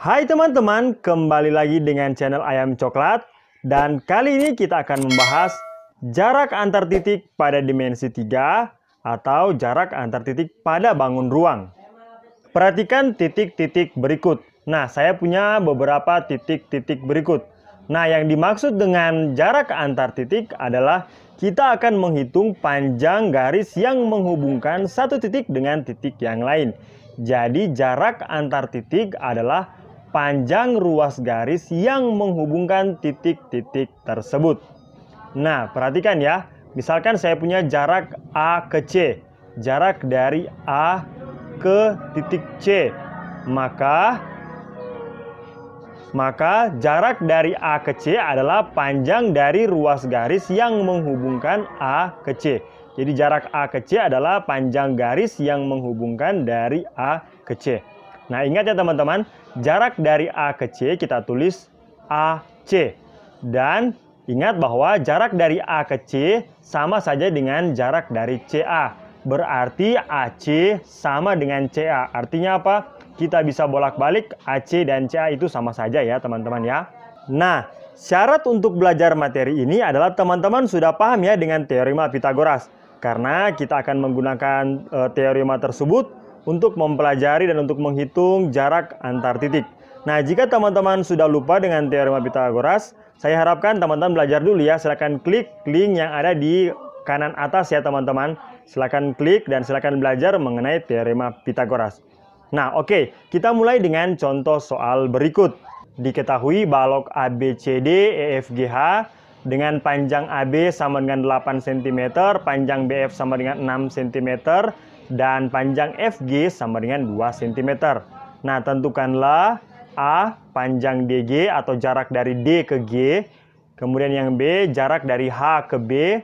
Hai teman-teman, kembali lagi dengan channel Ayam Coklat. Dan kali ini kita akan membahas jarak antar titik pada dimensi 3 atau jarak antar titik pada bangun ruang. Perhatikan titik-titik berikut. Nah, saya punya beberapa titik-titik berikut. Nah, yang dimaksud dengan jarak antar titik adalah kita akan menghitung panjang garis yang menghubungkan satu titik dengan titik yang lain. Jadi, jarak antar titik adalah panjang ruas garis yang menghubungkan titik-titik tersebut. Nah, perhatikan ya. Misalkan saya punya jarak A ke C. Jarak dari A ke titik C. Maka jarak dari A ke C adalah panjang dari ruas garis yang menghubungkan A ke C. Jadi jarak A ke C adalah panjang garis yang menghubungkan dari A ke C. Nah, ingat ya teman-teman, jarak dari A ke C kita tulis AC. Dan ingat bahwa jarak dari A ke C sama saja dengan jarak dari CA. Berarti AC sama dengan CA. Artinya apa? Kita bisa bolak-balik AC dan CA itu sama saja ya teman-teman ya. Nah, syarat untuk belajar materi ini adalah teman-teman sudah paham ya dengan teorema Pitagoras. Karena kita akan menggunakan teorema tersebut untuk mempelajari dan untuk menghitung jarak antar titik. Nah, jika teman-teman sudah lupa dengan teorema Pitagoras, saya harapkan teman-teman belajar dulu ya. Silakan klik link yang ada di kanan atas ya teman-teman. Silakan klik dan silakan belajar mengenai teorema Pitagoras. Nah, oke, kita mulai dengan contoh soal berikut. Diketahui balok ABCD EFGH dengan panjang AB sama dengan 8 cm, panjang BF sama dengan 6 cm, dan panjang FG sama dengan 2 cm. Nah, tentukanlah A, panjang DG atau jarak dari D ke G. Kemudian yang B, jarak dari H ke B.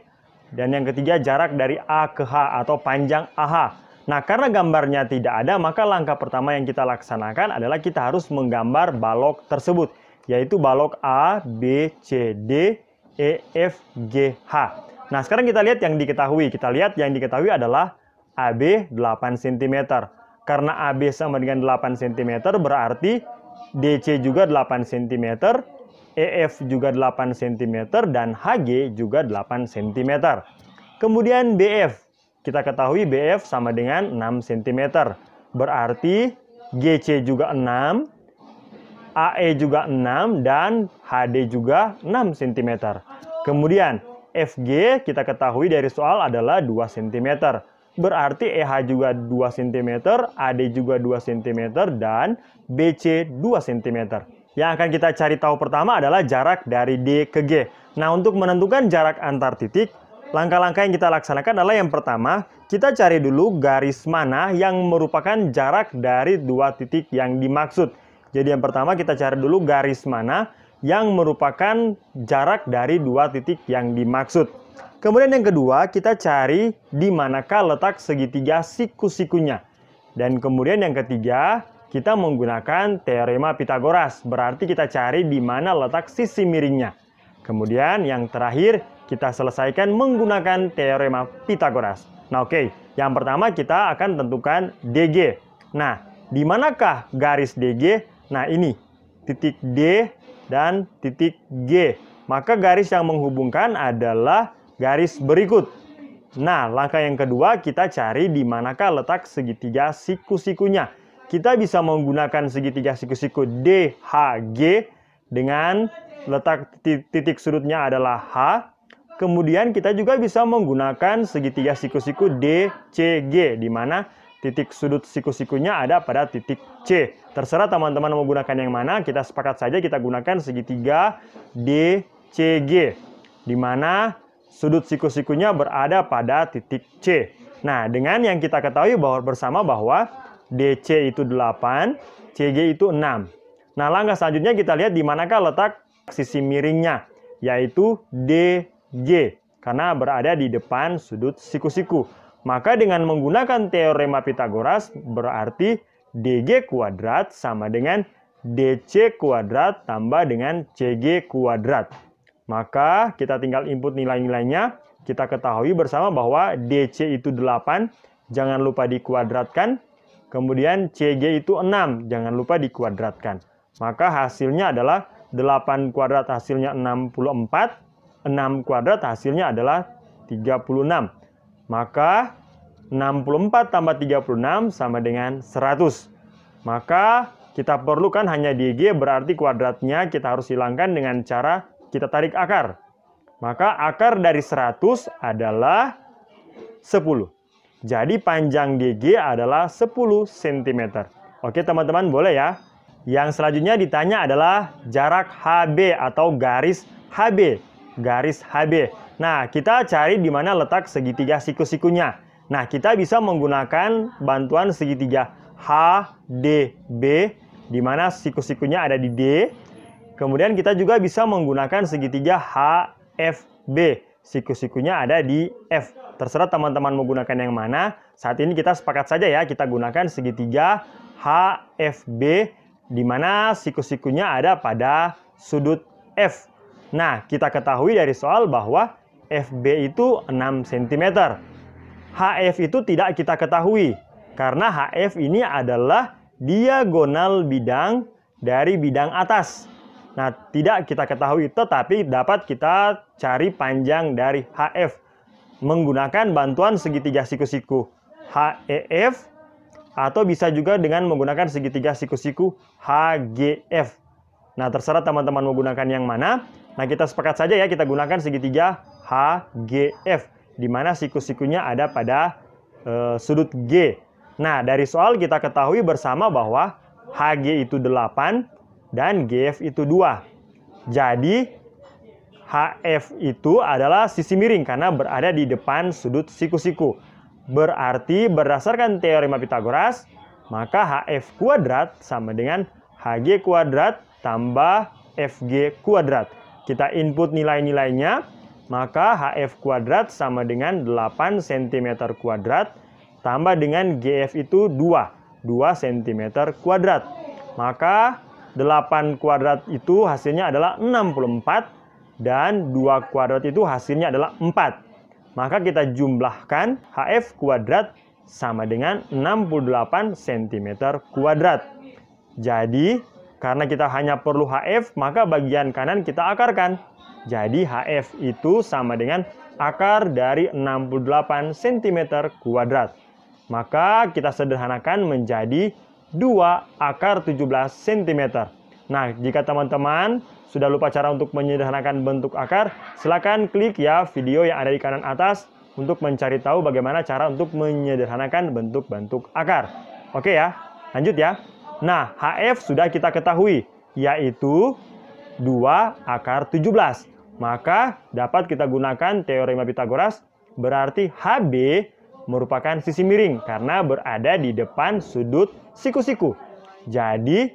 Dan yang ketiga, jarak dari A ke H atau panjang AH. Nah, karena gambarnya tidak ada, maka langkah pertama yang kita laksanakan adalah kita harus menggambar balok tersebut. Yaitu balok A, B, C, D, E, F, G, H. Nah, sekarang kita lihat yang diketahui. Kita lihat yang diketahui adalah AB 8 cm. Karena AB sama dengan 8 cm, berarti DC juga 8 cm, EF juga 8 cm, dan HG juga 8 cm. Kemudian BF. Kita ketahui BF sama dengan 6 cm. Berarti GC juga 6, AE juga 6, dan HD juga 6 cm. Kemudian FG kita ketahui dari soal adalah 2 cm. Berarti EH juga 2 cm, AD juga 2 cm, dan BC 2 cm. Yang akan kita cari tahu pertama adalah jarak dari D ke G. Nah, untuk menentukan jarak antar titik, langkah-langkah yang kita laksanakan adalah yang pertama, kita cari dulu garis mana yang merupakan jarak dari dua titik yang dimaksud. Jadi yang pertama kita cari dulu garis mana yang merupakan jarak dari dua titik yang dimaksud. Kemudian yang kedua, kita cari di manakah letak segitiga siku-sikunya. Dan kemudian yang ketiga, kita menggunakan teorema Pitagoras. Berarti kita cari di mana letak sisi miringnya. Kemudian yang terakhir, kita selesaikan menggunakan teorema Pitagoras. Nah, oke. Yang pertama kita akan tentukan DG. Nah, di manakah garis DG? Nah, ini. Titik D dan titik G. Maka garis yang menghubungkan adalah garis berikut. Nah, langkah yang kedua kita cari di manakah letak segitiga siku-sikunya. Kita bisa menggunakan segitiga siku-siku DHG dengan letak titik sudutnya adalah H. Kemudian kita juga bisa menggunakan segitiga siku-siku DCG, di mana titik sudut siku-sikunya ada pada titik C. Terserah teman-teman mau gunakan yang mana, kita sepakat saja kita gunakan segitiga DCG, di mana sudut siku-sikunya berada pada titik C. Nah, dengan yang kita ketahui bersama bahwa DC itu 8, CG itu 6. Nah, langkah selanjutnya kita lihat di manakah letak sisi miringnya, yaitu DG, karena berada di depan sudut siku-siku. Maka dengan menggunakan teorema Pitagoras, berarti DG kuadrat sama dengan DC kuadrat tambah dengan CG kuadrat. Maka kita tinggal input nilai-nilainya. Kita ketahui bersama bahwa DC itu 8, jangan lupa dikuadratkan. Kemudian CG itu 6, jangan lupa dikuadratkan. Maka hasilnya adalah 8 kuadrat hasilnya 64, 6 kuadrat hasilnya adalah 36. Maka 64 tambah 36 sama dengan 100. Maka kita perlukan hanya DG, berarti kuadratnya kita harus hilangkan dengan cara kita tarik akar. Maka akar dari 100 adalah 10. Jadi panjang DG adalah 10 cm. Oke teman-teman, boleh ya? Yang selanjutnya ditanya adalah jarak HB atau garis HB. Garis HB. Nah, kita cari di mana letak segitiga siku-sikunya. Nah, kita bisa menggunakan bantuan segitiga HDB, di mana siku-sikunya ada di D. Kemudian kita juga bisa menggunakan segitiga HFB. Siku-sikunya ada di F. Terserah teman-teman menggunakan yang mana. Saat ini kita sepakat saja ya, kita gunakan segitiga HFB, di mana siku-sikunya ada pada sudut F. Nah, kita ketahui dari soal bahwa FB itu 6 cm. HF itu tidak kita ketahui, karena HF ini adalah diagonal bidang dari bidang atas. Nah, tidak kita ketahui, tetapi dapat kita cari panjang dari HF menggunakan bantuan segitiga siku-siku HEF, atau bisa juga dengan menggunakan segitiga siku-siku HGF. Nah, terserah teman-teman menggunakan yang mana. Nah, kita sepakat saja ya, kita gunakan segitiga HGF, di mana siku-sikunya ada pada sudut G. Nah, dari soal kita ketahui bersama bahwa HG itu 8 dan GF itu 2. Jadi, HF itu adalah sisi miring karena berada di depan sudut siku-siku. Berarti berdasarkan teorema Pitagoras, maka HF kuadrat sama dengan HG kuadrat tambah FG kuadrat. Kita input nilai-nilainya, maka HF kuadrat sama dengan 8 cm kuadrat tambah dengan GF itu 2 cm kuadrat. Maka 8 kuadrat itu hasilnya adalah 64 dan 2 kuadrat itu hasilnya adalah 4. Maka kita jumlahkan HF kuadrat sama dengan 68 cm kuadrat. Jadi, karena kita hanya perlu HF, maka bagian kanan kita akarkan. Jadi, HF itu sama dengan akar dari 68 cm kuadrat. Maka kita sederhanakan menjadi 2 akar 17 cm. Nah, jika teman-teman sudah lupa cara untuk menyederhanakan bentuk akar, silakan klik ya video yang ada di kanan atas untuk mencari tahu bagaimana cara untuk menyederhanakan bentuk-bentuk akar. Oke ya, lanjut ya. Nah, HF sudah kita ketahui, yaitu 2 akar 17. Maka dapat kita gunakan teorema Pitagoras, berarti HB merupakan sisi miring karena berada di depan sudut siku-siku. Jadi,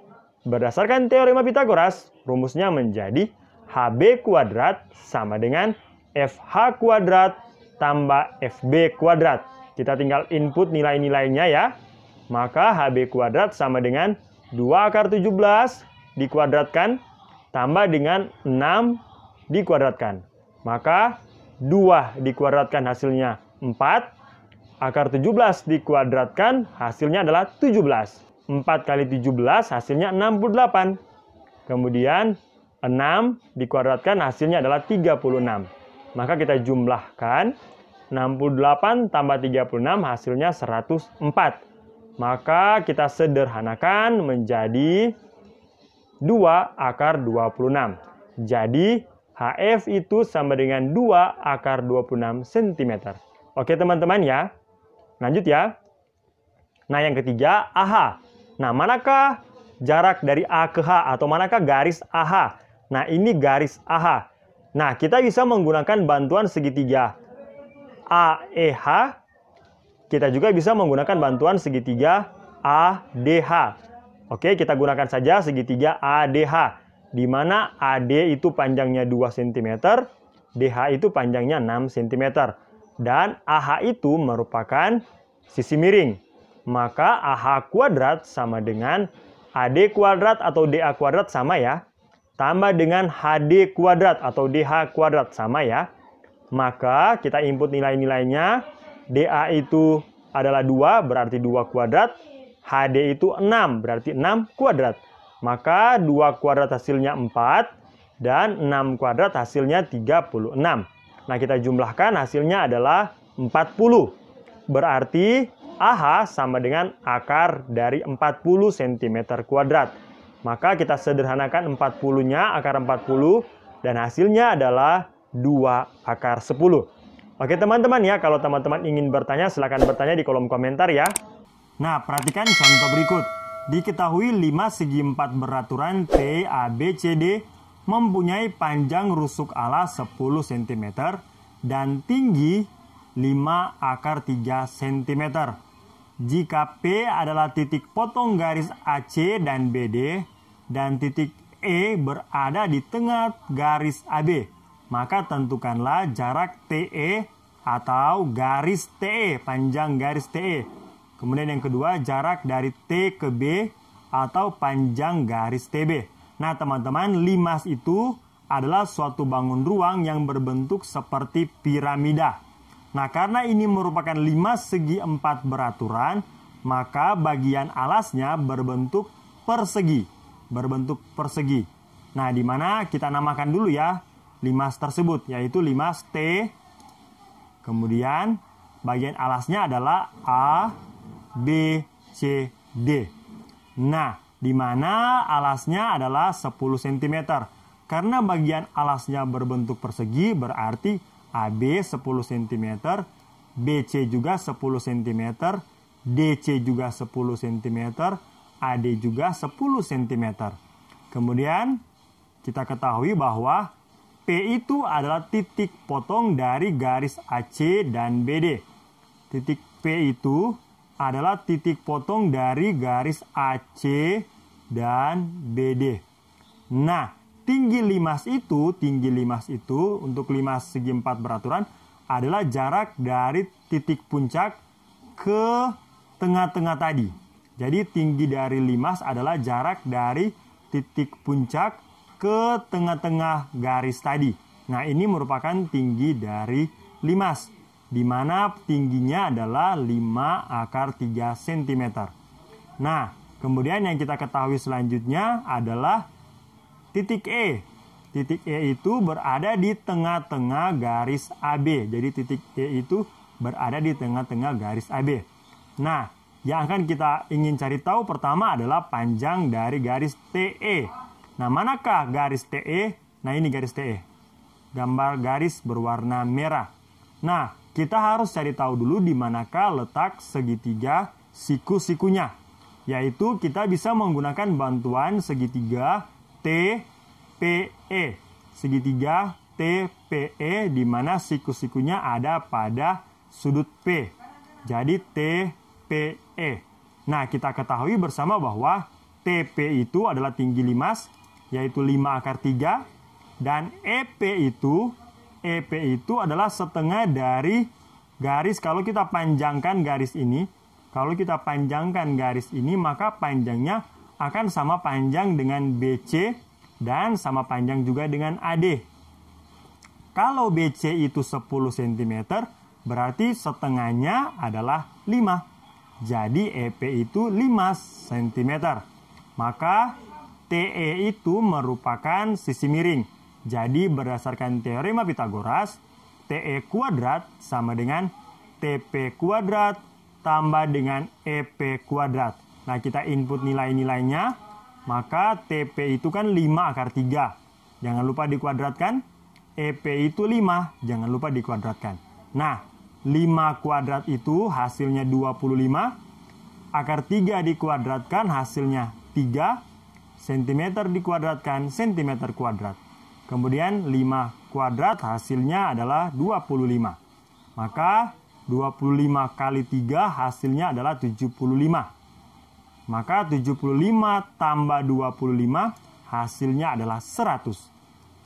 berdasarkan teorema Pitagoras, rumusnya menjadi HB kuadrat sama dengan FH kuadrat tambah FB kuadrat. Kita tinggal input nilai-nilainya ya. Maka HB kuadrat sama dengan 2 akar 17 dikuadratkan tambah dengan 6 dikuadratkan. Maka 2 dikuadratkan hasilnya 4. Akar 17 dikuadratkan hasilnya adalah 17. 4 kali 17 hasilnya 68. Kemudian 6 dikuadratkan hasilnya adalah 36. Maka kita jumlahkan 68 tambah 36 hasilnya 104. Maka kita sederhanakan menjadi 2 akar 26. Jadi HF itu sama dengan 2 akar 26 cm. Oke teman-teman ya. Lanjut ya. Nah yang ketiga AH. Nah manakah jarak dari A ke H atau manakah garis AH? Nah ini garis AH. Nah kita bisa menggunakan bantuan segitiga AEH. Kita juga bisa menggunakan bantuan segitiga ADH. Oke, kita gunakan saja segitiga ADH, di mana AD itu panjangnya 2 cm, DH itu panjangnya 6 cm. Dan AH itu merupakan sisi miring. Maka AH kuadrat sama dengan AD kuadrat atau DA kuadrat sama ya. Tambah dengan HD kuadrat atau DH kuadrat sama ya. Maka kita input nilai-nilainya. DA itu adalah 2, berarti 2 kuadrat. HD itu 6, berarti 6 kuadrat. Maka 2 kuadrat hasilnya 4 dan 6 kuadrat hasilnya 36. Nah, kita jumlahkan hasilnya adalah 40. Berarti AH sama dengan akar dari 40 cm kuadrat. Maka kita sederhanakan 40-nya akar 40 dan hasilnya adalah 2 akar 10. Oke teman-teman ya, kalau teman-teman ingin bertanya silahkan bertanya di kolom komentar ya. Nah, perhatikan contoh berikut. Diketahui 5 segi 4 beraturan T, A, B, C, D mempunyai panjang rusuk ala 10 cm dan tinggi 5 akar 3 cm. Jika P adalah titik potong garis AC dan BD dan titik E berada di tengah garis AB, maka tentukanlah jarak TE atau garis TE, panjang garis TE. Kemudian yang kedua, jarak dari T ke B atau panjang garis TB. Nah teman-teman, limas itu adalah suatu bangun ruang yang berbentuk seperti piramida. Nah karena ini merupakan 5 segi 4 beraturan, maka bagian alasnya berbentuk persegi. Nah di mana kita namakan dulu ya limas tersebut, yaitu limas T. Kemudian bagian alasnya adalah A, B, C, D. Nah, di mana alasnya adalah 10 cm. Karena bagian alasnya berbentuk persegi, berarti AB 10 cm, BC juga 10 cm, DC juga 10 cm, AD juga 10 cm. Kemudian kita ketahui bahwa P itu adalah titik potong dari garis AC dan BD. Titik P itu adalah titik potong dari garis AC dan BD. Nah, tinggi limas itu untuk limas segi 4 beraturan adalah jarak dari titik puncak ke tengah-tengah tadi. Jadi tinggi dari limas adalah jarak dari titik puncak ke tengah-tengah garis tadi. Nah, ini merupakan tinggi dari limas, di mana tingginya adalah 5 akar 3 cm. Nah, kemudian yang kita ketahui selanjutnya adalah titik E. Titik E itu berada di tengah-tengah garis AB. Jadi titik E itu berada di tengah-tengah garis AB. Nah, yang akan kita ingin cari tahu pertama adalah panjang dari garis TE. Nah, manakah garis TE? Nah, ini garis TE. Gambar garis berwarna merah. Nah, kita harus cari tahu dulu di manakah letak segitiga siku-sikunya. Yaitu kita bisa menggunakan bantuan segitiga TPE. Segitiga TPE di mana siku-sikunya ada pada sudut P. Jadi TPE. Nah, kita ketahui bersama bahwa TP itu adalah tinggi limas, yaitu 5 akar 3. Dan EP itu adalah setengah dari garis. Kalau kita panjangkan garis ini, maka panjangnya akan sama panjang dengan BC dan sama panjang juga dengan AD. Kalau BC itu 10 cm, berarti setengahnya adalah 5. Jadi EP itu 5 cm. Maka TE itu merupakan sisi miring. Jadi berdasarkan teorema Pitagoras, TE kuadrat sama dengan TP kuadrat tambah dengan EP kuadrat. Nah, kita input nilai-nilainya, maka TP itu kan 5 akar 3. Jangan lupa dikuadratkan. EP itu 5, jangan lupa dikuadratkan. Nah, 5 kuadrat itu hasilnya 25. Akar 3 dikuadratkan hasilnya 3. Cm dikuadratkan cm kuadrat. Kemudian 5 kuadrat hasilnya adalah 25. Maka 25 kali 3 hasilnya adalah 75. Maka 75 tambah 25 hasilnya adalah 100.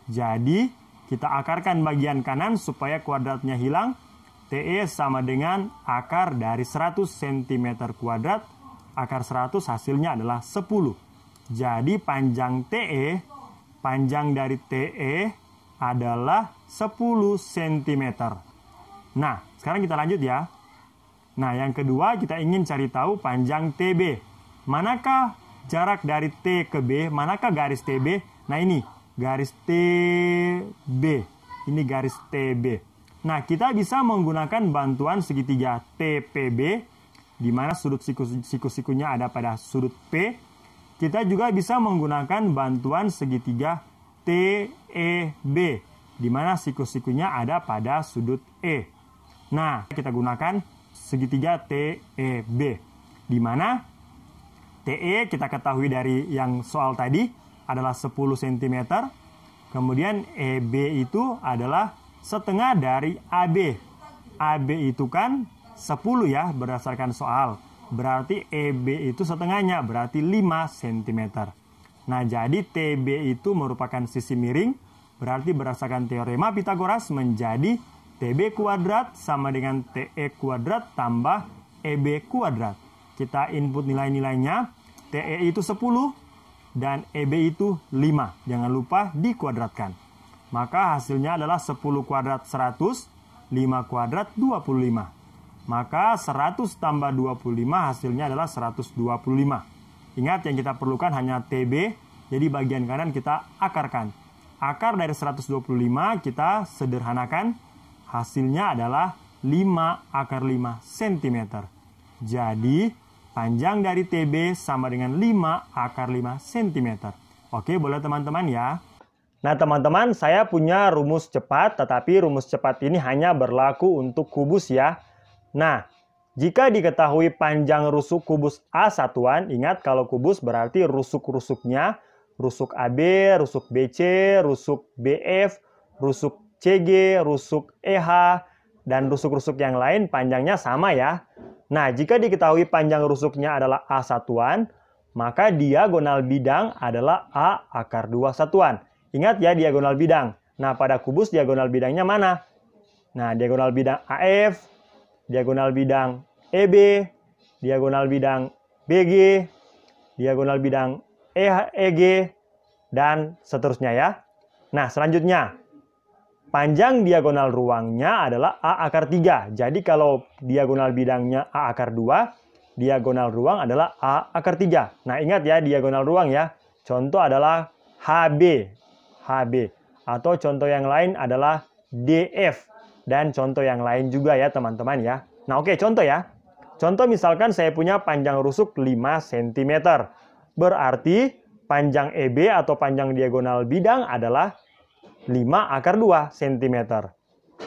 Jadi kita akarkan bagian kanan supaya kuadratnya hilang. TE sama dengan akar dari 100 cm kuadrat. Akar 100 hasilnya adalah 10. Jadi panjang TE, panjang dari TE adalah 10 cm. Nah, sekarang kita lanjut ya. Nah, yang kedua kita ingin cari tahu panjang TB. Manakah jarak dari T ke B, manakah garis TB? Nah ini, garis TB. Ini garis TB. Nah, kita bisa menggunakan bantuan segitiga TPB, di mana sudut siku-sikunya ada pada sudut P. Kita juga bisa menggunakan bantuan segitiga TEB, di mana siku-sikunya ada pada sudut E. Nah, kita gunakan segitiga TEB, di mana TE kita ketahui dari yang soal tadi adalah 10 cm. Kemudian EB itu adalah setengah dari AB. AB itu kan 10 ya berdasarkan soal. Berarti EB itu setengahnya, berarti 5 cm. Nah, jadi TB itu merupakan sisi miring. Berarti berdasarkan teorema Pitagoras menjadi TB kuadrat sama dengan TE kuadrat tambah EB kuadrat. Kita input nilai-nilainya. TE itu 10 dan EB itu 5. Jangan lupa dikuadratkan. Maka hasilnya adalah 10 kuadrat 100, 5 kuadrat 25. Maka 100 tambah 25 hasilnya adalah 125. Ingat yang kita perlukan hanya TB, jadi bagian kanan kita akarkan. Akar dari 125 kita sederhanakan, hasilnya adalah 5 akar 5 cm. Jadi panjang dari TB sama dengan 5 akar 5 cm. Oke, boleh teman-teman ya. Nah teman-teman, saya punya rumus cepat, tetapi rumus cepat ini hanya berlaku untuk kubus ya. Nah, jika diketahui panjang rusuk kubus A satuan, ingat kalau kubus berarti rusuk-rusuknya, rusuk AB, rusuk BC, rusuk BF, rusuk CG, rusuk EH, dan rusuk-rusuk yang lain panjangnya sama ya. Nah, jika diketahui panjang rusuknya adalah A satuan, maka diagonal bidang adalah A akar 2 satuan. Ingat ya diagonal bidang. Nah, pada kubus diagonal bidangnya mana? Nah, diagonal bidang AF, diagonal bidang EB, diagonal bidang BG, diagonal bidang EG, dan seterusnya ya. Nah, selanjutnya, panjang diagonal ruangnya adalah A akar 3. Jadi kalau diagonal bidangnya A akar 2, diagonal ruang adalah A akar 3. Nah, ingat ya diagonal ruang ya. Contoh adalah HB. Atau contoh yang lain adalah DF. Dan contoh yang lain juga ya teman-teman ya. Nah oke, contoh ya. Contoh misalkan saya punya panjang rusuk 5 cm. Berarti panjang EB atau panjang diagonal bidang adalah 5 akar 2 cm.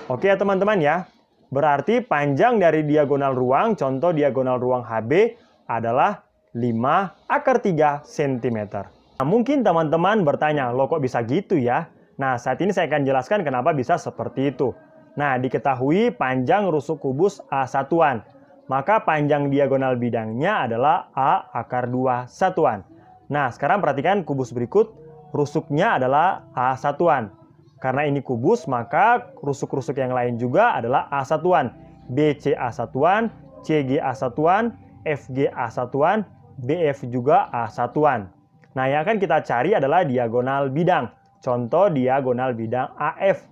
Oke ya teman-teman ya. Berarti panjang dari diagonal ruang, contoh diagonal ruang HB adalah 5 akar 3 cm. Nah, mungkin teman-teman bertanya, loh kok bisa gitu ya? Nah, saat ini saya akan jelaskan kenapa bisa seperti itu. Nah, diketahui panjang rusuk kubus A satuan. Maka panjang diagonal bidangnya adalah A akar 2 satuan. Nah, sekarang perhatikan kubus berikut. Rusuknya adalah A satuan. Karena ini kubus, maka rusuk-rusuk yang lain juga adalah A satuan. BC A satuan, CG A satuan, FG A satuan, BF juga A satuan. Nah, yang akan kita cari adalah diagonal bidang. Contoh diagonal bidang AF.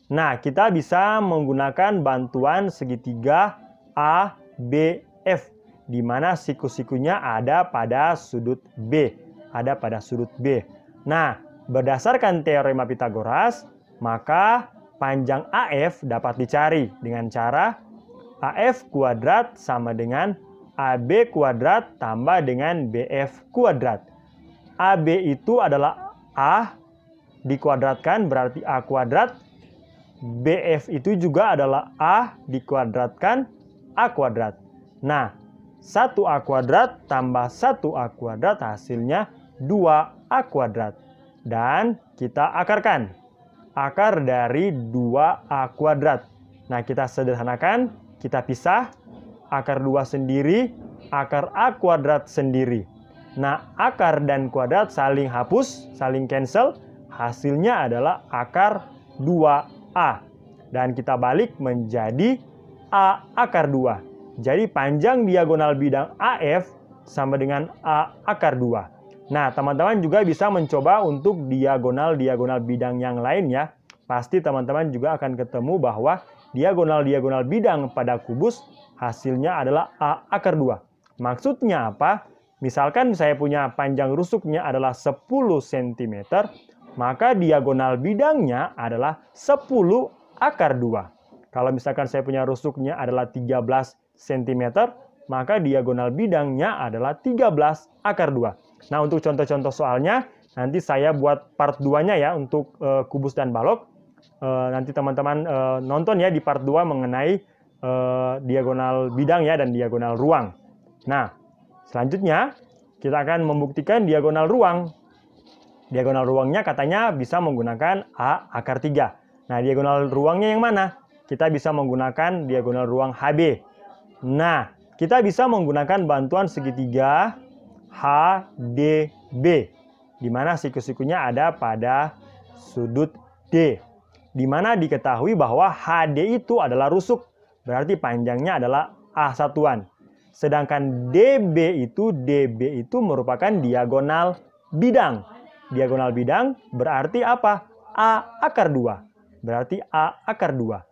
Nah, kita bisa menggunakan bantuan segitiga ABF, di mana siku-sikunya ada pada sudut B. Nah, berdasarkan teorema Pitagoras, maka panjang AF dapat dicari dengan cara AF kuadrat sama dengan AB kuadrat tambah dengan BF kuadrat. AB itu adalah A dikuadratkan berarti A kuadrat. BF itu juga adalah A dikuadratkan A kuadrat. Nah, 1A kuadrat tambah 1A kuadrat hasilnya 2A kuadrat. Dan kita akarkan. Akar dari 2A kuadrat. Nah, kita sederhanakan, kita pisah. Akar 2 sendiri, akar A kuadrat sendiri. Nah, akar dan kuadrat saling hapus, saling cancel. Hasilnya adalah akar 2A. Dan kita balik menjadi A akar 2. Jadi panjang diagonal bidang AF sama dengan A akar 2. Nah, teman-teman juga bisa mencoba untuk diagonal-diagonal bidang yang lain ya. Pasti teman-teman juga akan ketemu bahwa diagonal-diagonal bidang pada kubus hasilnya adalah A akar 2. Maksudnya apa? Misalkan saya punya panjang rusuknya adalah 10 cm, maka diagonal bidangnya adalah 10 akar 2. Kalau misalkan saya punya rusuknya adalah 13 cm, maka diagonal bidangnya adalah 13 akar 2. Nah, untuk contoh-contoh soalnya, nanti saya buat part 2-nya ya untuk kubus dan balok. Nanti teman-teman nonton ya di part 2 mengenai diagonal bidang ya dan diagonal ruang. Nah, selanjutnya, kita akan membuktikan diagonal ruang. Diagonal ruangnya katanya bisa menggunakan A akar 3. Nah, diagonal ruangnya yang mana? Kita bisa menggunakan diagonal ruang HB. Nah, kita bisa menggunakan bantuan segitiga HDB, di mana siku-sikunya ada pada sudut D. Di mana diketahui bahwa HD itu adalah rusuk, berarti panjangnya adalah A satuan. Sedangkan DB itu merupakan diagonal bidang. Diagonal bidang berarti apa? A akar 2. Berarti A akar 2.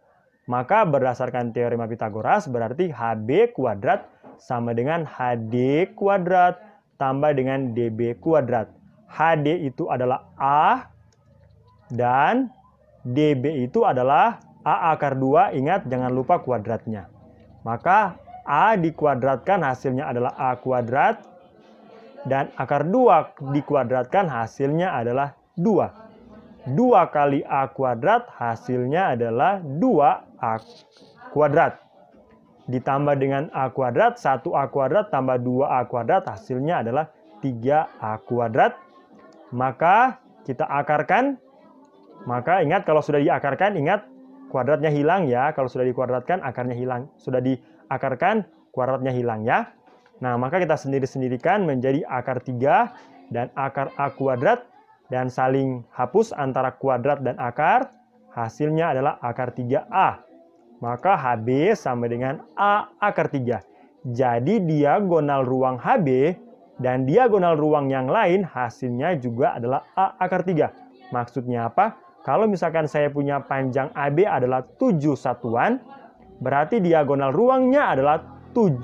Maka berdasarkan teorema Pitagoras berarti HB kuadrat sama dengan HD kuadrat tambah dengan DB kuadrat. HD itu adalah A dan DB itu adalah A akar 2. Ingat, jangan lupa kuadratnya. Maka A dikuadratkan hasilnya adalah A kuadrat, dan akar 2 dikuadratkan hasilnya adalah 2. 2 kali A kuadrat hasilnya adalah 2A kuadrat. Ditambah dengan A kuadrat, 1A kuadrat tambah 2A kuadrat hasilnya adalah 3A kuadrat. Maka kita akarkan. Maka ingat, kalau sudah diakarkan, ingat kuadratnya hilang ya. Kalau sudah dikuadratkan, akarnya hilang. Sudah diakarkan, kuadratnya hilang ya. Nah, maka kita sendiri-sendirikan menjadi akar 3 dan akar A kuadrat. Dan saling hapus antara kuadrat dan akar. Hasilnya adalah akar 3A. Maka HB sama dengan A akar 3. Jadi diagonal ruang HB dan diagonal ruang yang lain hasilnya juga adalah A akar 3. Maksudnya apa? Kalau misalkan saya punya panjang AB adalah 7 satuan, berarti diagonal ruangnya adalah 7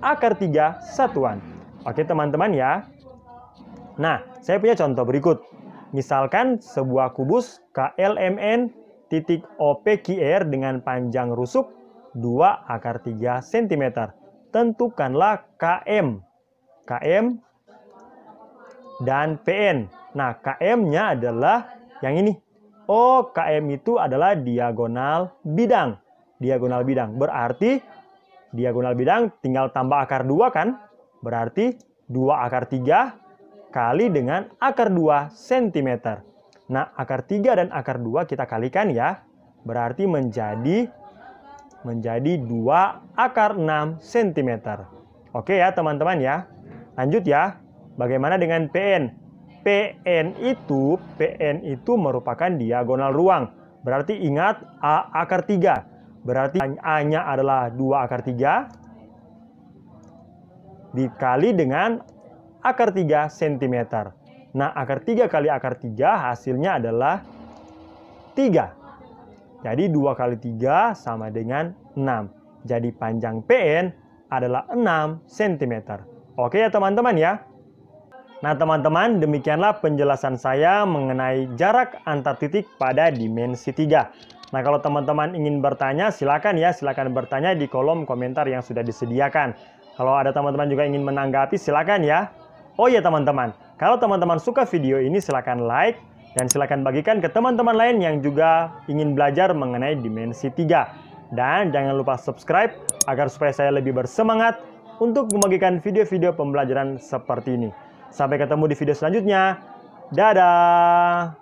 akar 3 satuan. Oke teman-teman ya. Nah, saya punya contoh berikut. Misalkan sebuah kubus KLMN titik OPQR dengan panjang rusuk 2 akar 3 cm. Tentukanlah KM dan PN. Nah, KM-nya adalah yang ini. Oh, KM itu adalah diagonal bidang. Diagonal bidang. Berarti diagonal bidang tinggal tambah akar 2 kan? Berarti 2 akar 3 kali dengan akar 2 cm. Nah, akar 3 dan akar 2 kita kalikan ya. Berarti menjadi 2 akar 6 cm. Oke ya teman-teman ya. Lanjut ya. Bagaimana dengan PN? PN itu merupakan diagonal ruang. Berarti ingat A akar 3. Berarti A-nya adalah 2 akar 3 dikali dengan akar 3 cm. Nah, akar 3 kali akar 3 hasilnya adalah 3. Jadi 2 kali 3 sama dengan 6. Jadi panjang PN adalah 6 cm. Oke ya teman-teman ya. Nah teman-teman, demikianlah penjelasan saya mengenai jarak antar titik pada dimensi 3. Nah kalau teman-teman ingin bertanya, silakan bertanya di kolom komentar yang sudah disediakan. Kalau ada teman-teman juga ingin menanggapi, silakan ya. Oh ya teman-teman, kalau teman-teman suka video ini silakan like dan silakan bagikan ke teman-teman lain yang juga ingin belajar mengenai dimensi 3. Dan jangan lupa subscribe agar supaya saya lebih bersemangat untuk membagikan video-video pembelajaran seperti ini. Sampai ketemu di video selanjutnya. Dadah!